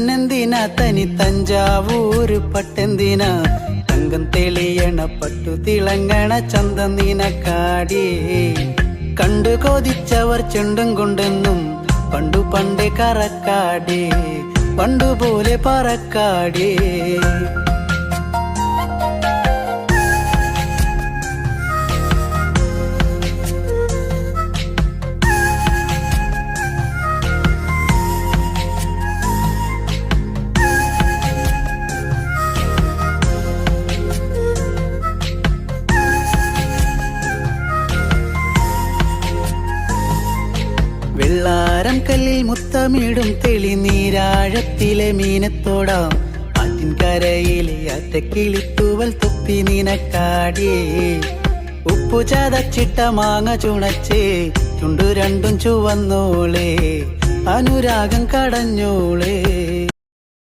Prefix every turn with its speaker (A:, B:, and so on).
A: പൊന്നെന്തിന തനി തഞ്ചാവൂര് പട്ടെന്തിന തങ്കം തെളിയണ പട്ടു തിളങ്ങണ ചന്തം നിനക്കാടി കണ്ടു കൊതിച്ചവർ ചെണ്ടും കൊണ്ടെന്നും പണ്ടു പണ്ടേ കറക്കാടി പണ്ടുപോലെ പറക്കാടി വെള്ളാരം കല്ലിൽ മുത്തമിടും തെളിനീരാഴത്തിലെ മീനത്തോടാം ആറ്റിൻകരയിലെ അറ്റക്കിളിത്തൂവൽ തൊപ്പി നിനക്കാടിയേ ഉപ്പു ചതച്ചിട്ട മാങ്ങ ചുണച്ചേ ചുണ്ടു രണ്ടും ചുവന്നോളേ അനുരാഗം കടഞ്ഞോളേ